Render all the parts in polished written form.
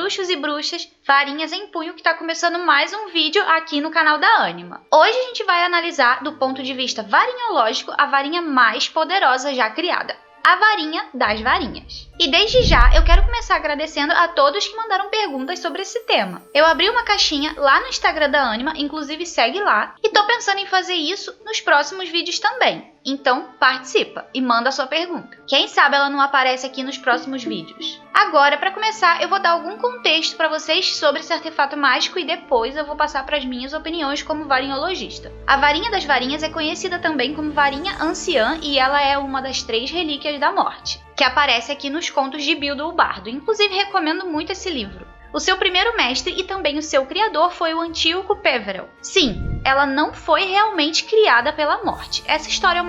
bruxos e bruxas, varinhas em punho, que está começando mais um vídeo aqui no canal da Anima. Hoje a gente vai analisar do ponto de vista varinhológico a varinha mais poderosa já criada, a varinha das varinhas. E desde já eu quero começar agradecendo a todos que mandaram perguntas sobre esse tema. Eu abri uma caixinha lá no Instagram da Anima, inclusive segue lá, e tô pensando em fazer isso nos próximos vídeos também. Então participa e manda a sua pergunta. Quem sabe ela não aparece aqui nos próximos vídeos. Agora, para começar, eu vou dar algum contexto para vocês sobre esse artefato mágico e depois eu vou passar para as minhas opiniões como varinhologista. A varinha das varinhas é conhecida também como varinha anciã e ela é uma das 3 relíquias da morte, que aparece aqui nos contos de Bilbo o Bardo. Inclusive, recomendo muito esse livro. O seu primeiro mestre e também o seu criador foi o Antíoco Peverell. Sim, ela não foi realmente criada pela morte. Essa história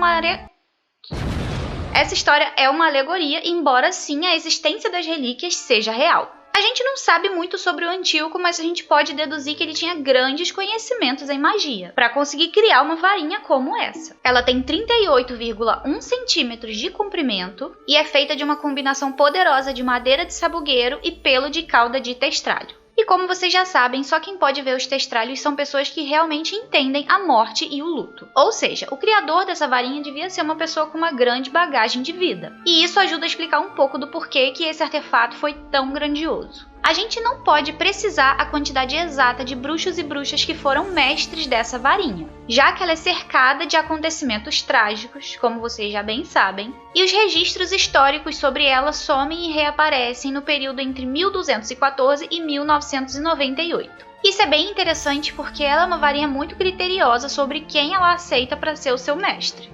é uma alegoria, embora sim a existência das relíquias seja real. A gente não sabe muito sobre o Antíoco, mas a gente pode deduzir que ele tinha grandes conhecimentos em magia para conseguir criar uma varinha como essa. Ela tem 38,1 centímetros de comprimento e é feita de uma combinação poderosa de madeira de sabugueiro e pelo de cauda de testralho. E como vocês já sabem, só quem pode ver os testralhos são pessoas que realmente entendem a morte e o luto. Ou seja, o criador dessa varinha devia ser uma pessoa com uma grande bagagem de vida. E isso ajuda a explicar um pouco do porquê que esse artefato foi tão grandioso. A gente não pode precisar a quantidade exata de bruxos e bruxas que foram mestres dessa varinha, já que ela é cercada de acontecimentos trágicos, como vocês já bem sabem, e os registros históricos sobre ela somem e reaparecem no período entre 1214 e 1998. Isso é bem interessante porque ela é uma varinha muito criteriosa sobre quem ela aceita para ser o seu mestre.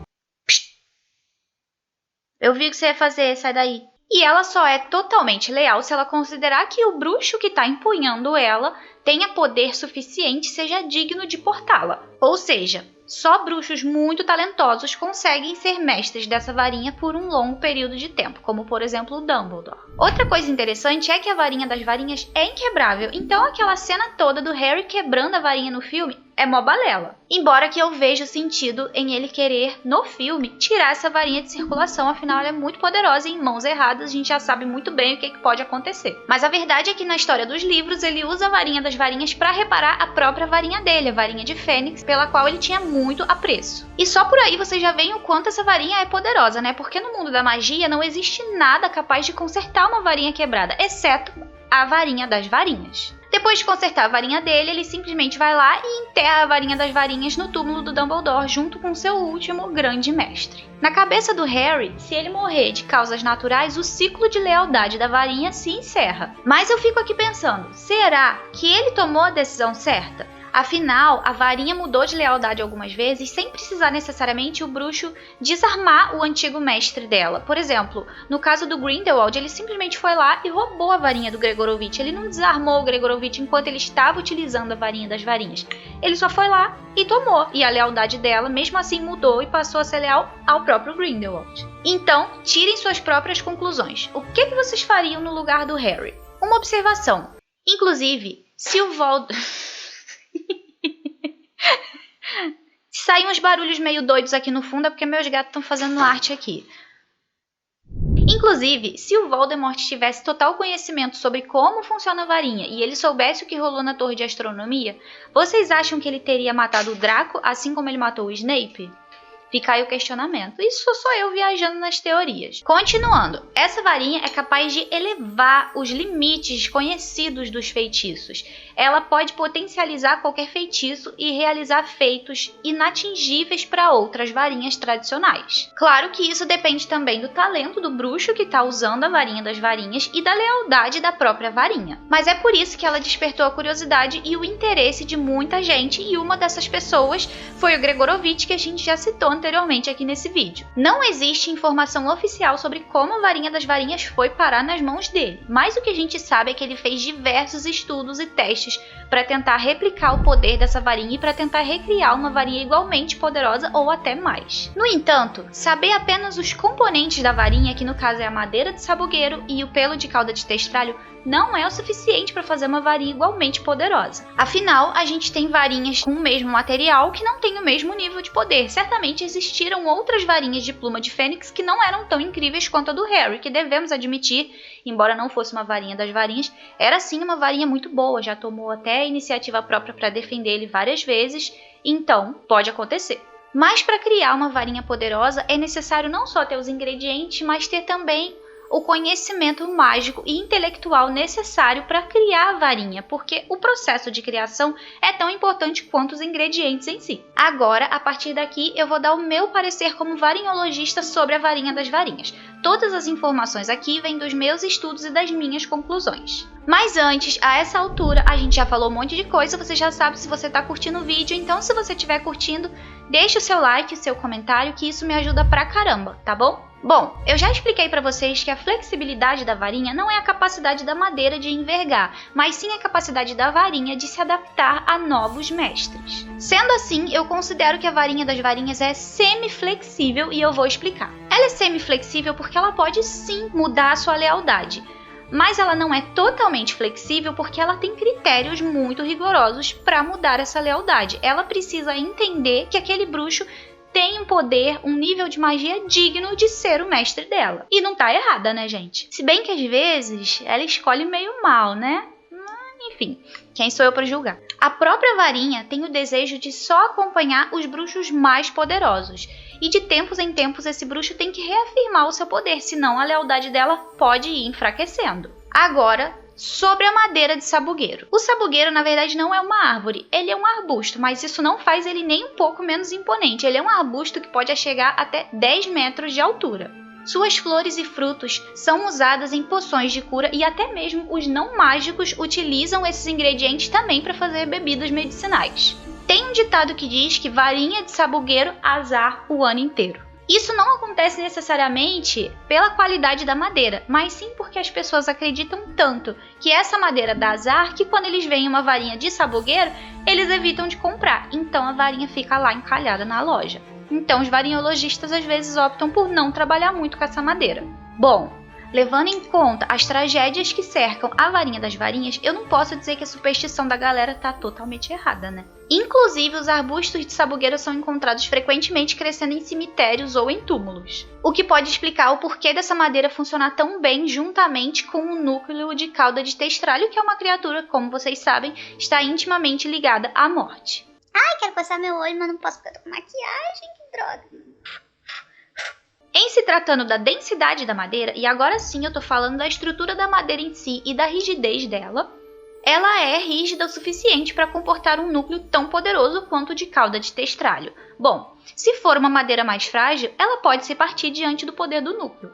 Psst. Eu vi o que você ia fazer, sai daí. E ela só é totalmente leal se ela considerar que o bruxo que está empunhando ela tenha poder suficiente e seja digno de portá-la. Ou seja, só bruxos muito talentosos conseguem ser mestres dessa varinha por um longo período de tempo, como por exemplo o Dumbledore. Outra coisa interessante é que a varinha das varinhas é inquebrável, então aquela cena toda do Harry quebrando a varinha no filme é mó balela. Embora que eu veja o sentido em ele querer, no filme, tirar essa varinha de circulação, afinal ela é muito poderosa e em mãos erradas a gente já sabe muito bem o que pode acontecer. Mas a verdade é que na história dos livros ele usa a varinha das varinhas para reparar a própria varinha dele, a varinha de Fênix, pela qual ele tinha muito apreço. E só por aí vocês já veem o quanto essa varinha é poderosa, né? Porque no mundo da magia não existe nada capaz de consertar uma varinha quebrada, exceto a varinha das varinhas. Depois de consertar a varinha dele, ele simplesmente vai lá e enterra a varinha das varinhas no túmulo do Dumbledore junto com seu último grande mestre. Na cabeça do Harry, se ele morrer de causas naturais, o ciclo de lealdade da varinha se encerra. Mas eu fico aqui pensando, será que ele tomou a decisão certa? Afinal, a varinha mudou de lealdade algumas vezes sem precisar necessariamente o bruxo desarmar o antigo mestre dela. Por exemplo, no caso do Grindelwald, ele simplesmente foi lá e roubou a varinha do Gregorovitch. Ele não desarmou o Gregorovitch enquanto ele estava utilizando a varinha das varinhas. Ele só foi lá e tomou. E a lealdade dela, mesmo assim, mudou e passou a ser leal ao próprio Grindelwald. Então, tirem suas próprias conclusões. O que vocês fariam no lugar do Harry? Uma observação. Inclusive, se o Voldemort... Se saem uns barulhos meio doidos aqui no fundo é porque meus gatos estão fazendo arte aqui. Inclusive, se o Voldemort tivesse total conhecimento sobre como funciona a varinha e ele soubesse o que rolou na Torre de Astronomia, vocês acham que ele teria matado o Draco assim como ele matou o Snape? Fica aí o questionamento. Isso sou só eu viajando nas teorias. Continuando, essa varinha é capaz de elevar os limites conhecidos dos feitiços. Ela pode potencializar qualquer feitiço e realizar feitos inatingíveis para outras varinhas tradicionais. Claro que isso depende também do talento do bruxo que está usando a varinha das varinhas e da lealdade da própria varinha. Mas é por isso que ela despertou a curiosidade e o interesse de muita gente, e uma dessas pessoas foi o Gregorovitch, que a gente já citou anteriormente aqui nesse vídeo. Não existe informação oficial sobre como a varinha das varinhas foi parar nas mãos dele, mas o que a gente sabe é que ele fez diversos estudos e testes para tentar replicar o poder dessa varinha e para tentar recriar uma varinha igualmente poderosa ou até mais. No entanto, saber apenas os componentes da varinha, que no caso é a madeira de sabugueiro e o pelo de cauda de testralho, não é o suficiente para fazer uma varinha igualmente poderosa. Afinal, a gente tem varinhas com o mesmo material que não tem o mesmo nível de poder. Certamente existiram outras varinhas de pluma de fênix que não eram tão incríveis quanto a do Harry, que devemos admitir, embora não fosse uma varinha das varinhas, era sim uma varinha muito boa, já tomou até iniciativa própria para defender ele várias vezes, então pode acontecer. Mas para criar uma varinha poderosa é necessário não só ter os ingredientes, mas ter também o conhecimento mágico e intelectual necessário para criar a varinha, porque o processo de criação é tão importante quanto os ingredientes em si. Agora, a partir daqui, eu vou dar o meu parecer como varinhologista sobre a varinha das varinhas. Todas as informações aqui vêm dos meus estudos e das minhas conclusões. Mas antes, a essa altura, a gente já falou um monte de coisa, você já sabe se você está curtindo o vídeo, então se você estiver curtindo, deixe o seu like, o seu comentário, que isso me ajuda pra caramba, tá bom? Bom, eu já expliquei para vocês que a flexibilidade da varinha não é a capacidade da madeira de envergar, mas sim a capacidade da varinha de se adaptar a novos mestres. Sendo assim, eu considero que a varinha das varinhas é semi-flexível e eu vou explicar. Ela é semi-flexível porque ela pode sim mudar a sua lealdade, mas ela não é totalmente flexível porque ela tem critérios muito rigorosos para mudar essa lealdade. Ela precisa entender que aquele bruxo tem um poder, um nível de magia digno de ser o mestre dela. E não tá errada, né, gente? Se bem que às vezes ela escolhe meio mal, né? Enfim, quem sou eu para julgar? A própria varinha tem o desejo de só acompanhar os bruxos mais poderosos. E de tempos em tempos esse bruxo tem que reafirmar o seu poder, senão a lealdade dela pode ir enfraquecendo. Agora, sobre a madeira de sabugueiro. O sabugueiro, na verdade, não é uma árvore, ele é um arbusto, mas isso não faz ele nem um pouco menos imponente. Ele é um arbusto que pode chegar até 10 metros de altura. Suas flores e frutos são usadas em poções de cura e até mesmo os não mágicos utilizam esses ingredientes também para fazer bebidas medicinais. Tem um ditado que diz que varinha de sabugueiro, azar o ano inteiro. Isso não acontece necessariamente pela qualidade da madeira, mas sim porque as pessoas acreditam tanto que essa madeira dá azar que quando eles veem uma varinha de sabugueiro, eles evitam de comprar, então a varinha fica lá encalhada na loja. Então os varinhologistas às vezes optam por não trabalhar muito com essa madeira. Bom, levando em conta as tragédias que cercam a varinha das varinhas, eu não posso dizer que a superstição da galera tá totalmente errada, né? Inclusive, os arbustos de sabugueiro são encontrados frequentemente crescendo em cemitérios ou em túmulos, o que pode explicar o porquê dessa madeira funcionar tão bem juntamente com o núcleo de cauda de testralho, que é uma criatura, como vocês sabem, está intimamente ligada à morte. Ai, quero passar meu olho, mas não posso porque eu tô com maquiagem, que droga. Em se tratando da densidade da madeira, e agora sim eu tô falando da estrutura da madeira em si e da rigidez dela, ela é rígida o suficiente para comportar um núcleo tão poderoso quanto o de cauda de testralho. Bom, se for uma madeira mais frágil, ela pode se partir diante do poder do núcleo.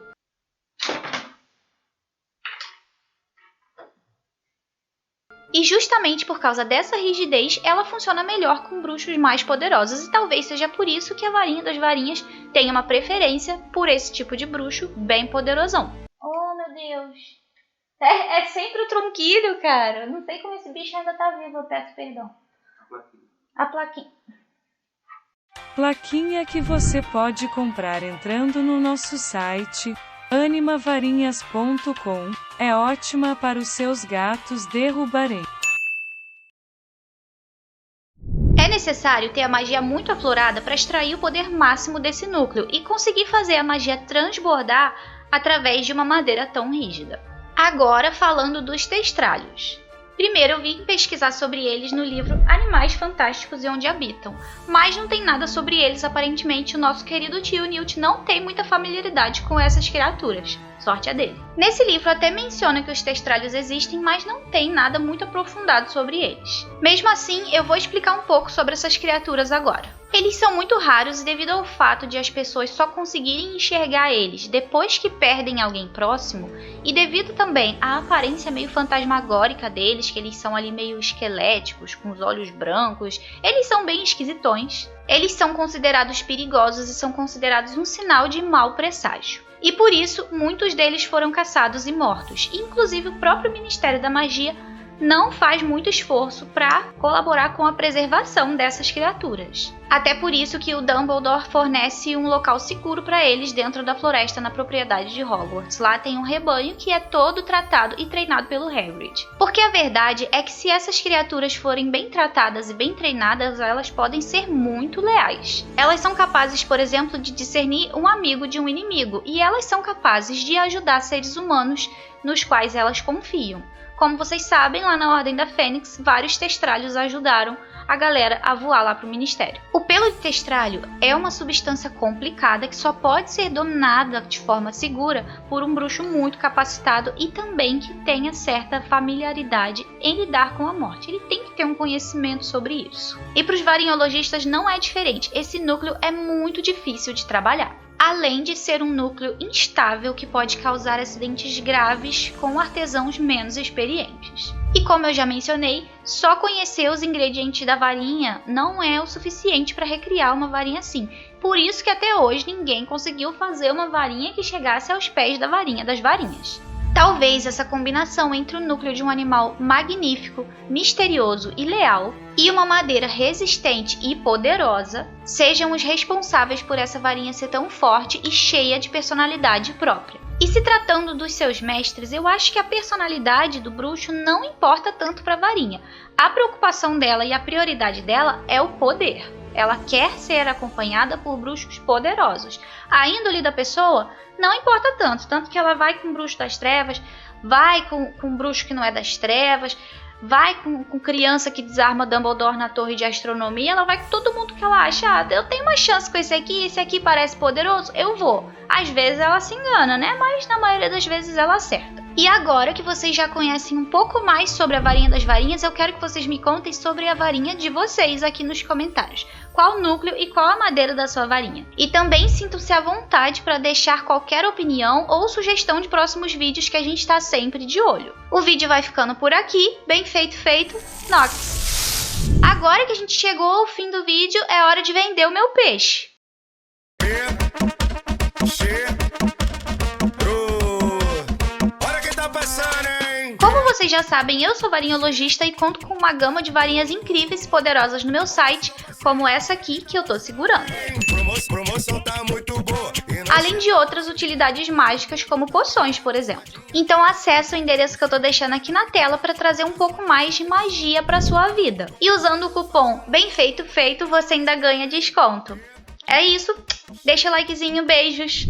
E justamente por causa dessa rigidez, ela funciona melhor com bruxos mais poderosos, e talvez seja por isso que a varinha das varinhas tem uma preferência por esse tipo de bruxo bem poderosão. Oh, meu Deus! É sempre o tronquilho, cara. Não sei como esse bicho ainda tá vivo, eu peço perdão. A plaquinha. Plaquinha que você pode comprar entrando no nosso site animavarinhas.com. É ótima para os seus gatos derrubarem. É necessário ter a magia muito aflorada para extrair o poder máximo desse núcleo e conseguir fazer a magia transbordar através de uma madeira tão rígida. Agora falando dos testralhos. Primeiro eu vim pesquisar sobre eles no livro Animais Fantásticos e Onde Habitam, mas não tem nada sobre eles aparentemente. O nosso querido tio Newt não tem muita familiaridade com essas criaturas. Sorte a dele. Nesse livro até menciona que os testralhos existem, mas não tem nada muito aprofundado sobre eles. Mesmo assim, eu vou explicar um pouco sobre essas criaturas agora. Eles são muito raros e devido ao fato de as pessoas só conseguirem enxergar eles depois que perdem alguém próximo, e devido também à aparência meio fantasmagórica deles, que eles são ali meio esqueléticos, com os olhos brancos, eles são bem esquisitões. Eles são considerados perigosos e são considerados um sinal de mau presságio. E por isso, muitos deles foram caçados e mortos. Inclusive, o próprio Ministério da Magia não faz muito esforço para colaborar com a preservação dessas criaturas. Até por isso que o Dumbledore fornece um local seguro para eles dentro da floresta na propriedade de Hogwarts. Lá tem um rebanho que é todo tratado e treinado pelo Hagrid. Porque a verdade é que se essas criaturas forem bem tratadas e bem treinadas, elas podem ser muito leais. Elas são capazes, por exemplo, de discernir um amigo de um inimigo, e elas são capazes de ajudar seres humanos nos quais elas confiam. Como vocês sabem, lá na Ordem da Fênix, vários testralhos ajudaram a galera a voar lá pro Ministério. O pelo de testralho é uma substância complicada que só pode ser dominada de forma segura por um bruxo muito capacitado e também que tenha certa familiaridade em lidar com a morte. Ele tem que ter um conhecimento sobre isso. E para os varinologistas não é diferente. Esse núcleo é muito difícil de trabalhar, além de ser um núcleo instável que pode causar acidentes graves com artesãos menos experientes. E como eu já mencionei, só conhecer os ingredientes da varinha não é o suficiente para recriar uma varinha assim. Por isso que até hoje ninguém conseguiu fazer uma varinha que chegasse aos pés da varinha das varinhas. Talvez essa combinação entre o núcleo de um animal magnífico, misterioso e leal e uma madeira resistente e poderosa sejam os responsáveis por essa varinha ser tão forte e cheia de personalidade própria. E se tratando dos seus mestres, eu acho que a personalidade do bruxo não importa tanto para a varinha. A preocupação dela e a prioridade dela é o poder. Ela quer ser acompanhada por bruxos poderosos. A índole da pessoa não importa tanto que ela vai com o bruxo das trevas, vai com um bruxo que não é das trevas, vai com criança que desarma Dumbledore na torre de astronomia, ela vai com todo mundo que ela acha, eu tenho uma chance com esse aqui parece poderoso, eu vou. Às vezes ela se engana, né? Mas na maioria das vezes ela acerta. E agora que vocês já conhecem um pouco mais sobre a varinha das varinhas, eu quero que vocês me contem sobre a varinha de vocês aqui nos comentários. Qual o núcleo e qual a madeira da sua varinha? E também sintam-se à vontade para deixar qualquer opinião ou sugestão de próximos vídeos que a gente está sempre de olho. O vídeo vai ficando por aqui. Bem feito, Nox! Agora que a gente chegou ao fim do vídeo, é hora de vender o meu peixe. Como vocês já sabem, eu sou varinologista e conto com uma gama de varinhas incríveis e poderosas no meu site, como essa aqui que eu tô segurando. Além de outras utilidades mágicas, como poções, por exemplo. Então acesse o endereço que eu tô deixando aqui na tela para trazer um pouco mais de magia para sua vida. E usando o cupom BEMFEITOFEITO, você ainda ganha desconto. É isso, deixa o likezinho, beijos!